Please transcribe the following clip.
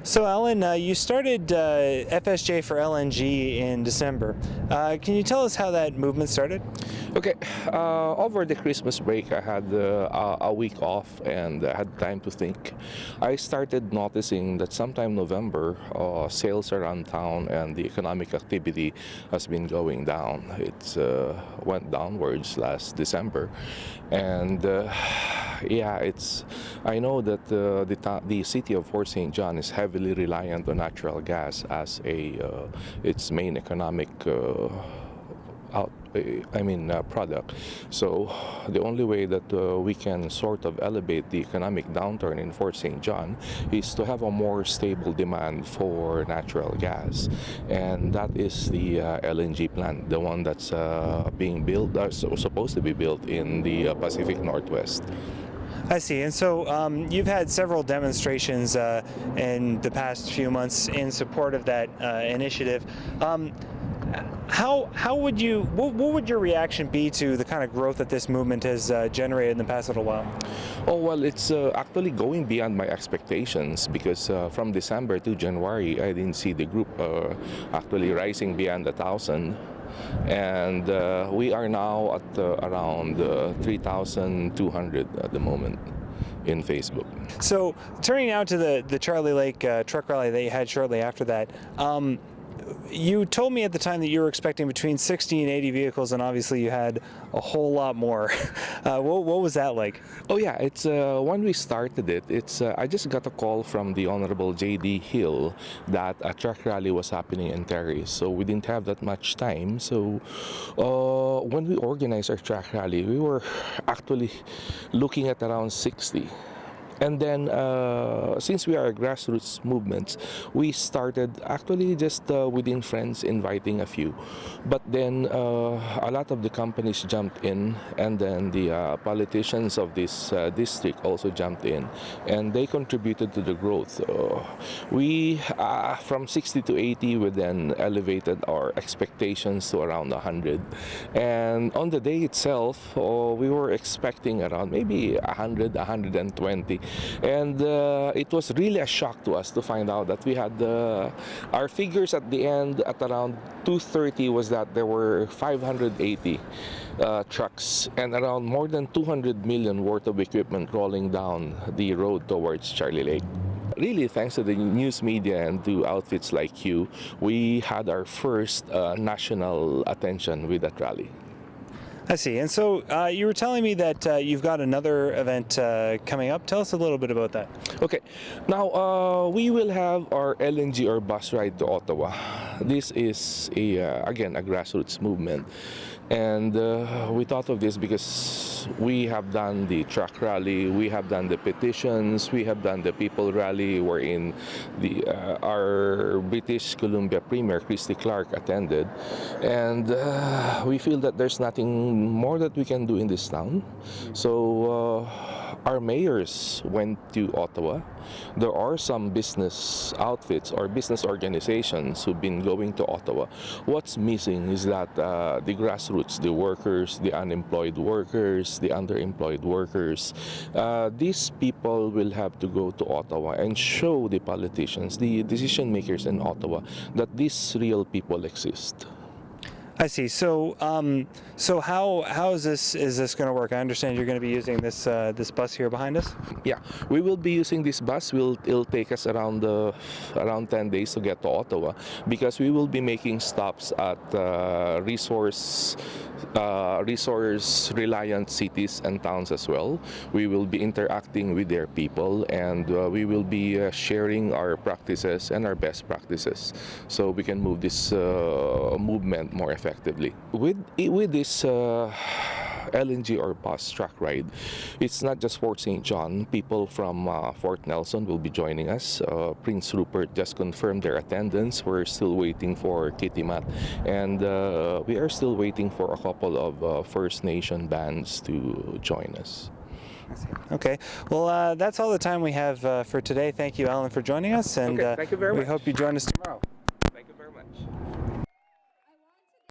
So Alan, you started FSJ for LNG in December. Can you tell us how that movement started? Okay, over the Christmas break, I had a week off and I had time to think. I started noticing that sometime November, sales around town and the economic activity has been going down. It went downwards last December, and yeah, I know that the city of Fort St. John is heavily reliant on natural gas as its main economic product. So the only way that we can sort of elevate the economic downturn in Fort St. John is to have a more stable demand for natural gas, and that is the LNG plant, the one that's being built, supposed to be built in the Pacific Northwest. I see. And so you've had several demonstrations in the past few months in support of that initiative. What would your reaction be to the kind of growth that this movement has generated in the past little while? Oh, well, it's actually going beyond my expectations because from December to January, I didn't see the group actually rising beyond 1,000. And we are now at around 3,200 at the moment in Facebook. So turning now to the Charlie Lake truck rally that you had shortly after that, you told me at the time that you were expecting between 60 and 80 vehicles, and obviously you had a whole lot more. What was that like? Oh yeah, it's when we started it, I just got a call from the Honorable J.D. Hill that a truck rally was happening in Terrace, so we didn't have that much time. So when we organized our truck rally, we were actually looking at around 60. And then, since we are a grassroots movement, we started actually just within friends inviting a few. But then a lot of the companies jumped in, and then the politicians of this district also jumped in, and they contributed to the growth. We, from 60 to 80, we then elevated our expectations to around 100. And on the day itself, we were expecting around maybe 100, 120. And it was really a shock to us to find out that we had our figures at the end at around 2:30 was that there were 580 trucks and around more than 200 million worth of equipment rolling down the road towards Charlie Lake. Really, thanks to the news media and to outfits like you, we had our first national attention with that rally. I see. And so you were telling me that you've got another event coming up. Tell us a little bit about that. Okay. Now, we will have our LNG or bus ride to Ottawa. This is, again, a grassroots movement. And we thought of this because we have done the truck rally, we have done the petitions, we have done the people rally, wherein our British Columbia Premier, Christy Clark, attended. And we feel that there's nothing more that we can do in this town. So our mayors went to Ottawa. There are some business outfits or business organizations who've been going to Ottawa. What's missing is that the grassroots, the workers, the unemployed workers, the underemployed workers, these people will have to go to Ottawa and show the politicians, the decision makers in Ottawa, that these real people exist. I see. So, how is this going to work? I understand you're going to be using this bus here behind us. Yeah, we will be using this bus. It'll take us around 10 days to get to Ottawa because we will be making stops at resource reliant cities and towns as well. We will be interacting with their people, and we will be sharing our practices and our best practices so we can move this movement more effectively. With this LNG or bus truck ride, it's not just Fort St. John. People from Fort Nelson will be joining us. Prince Rupert just confirmed their attendance. We're still waiting for Kitimat, and we are still waiting for a couple of First Nation bands to join us. Okay. Well, that's all the time we have for today. Thank you, Alan, for joining us, and okay, thank you very much. We hope you join us tomorrow.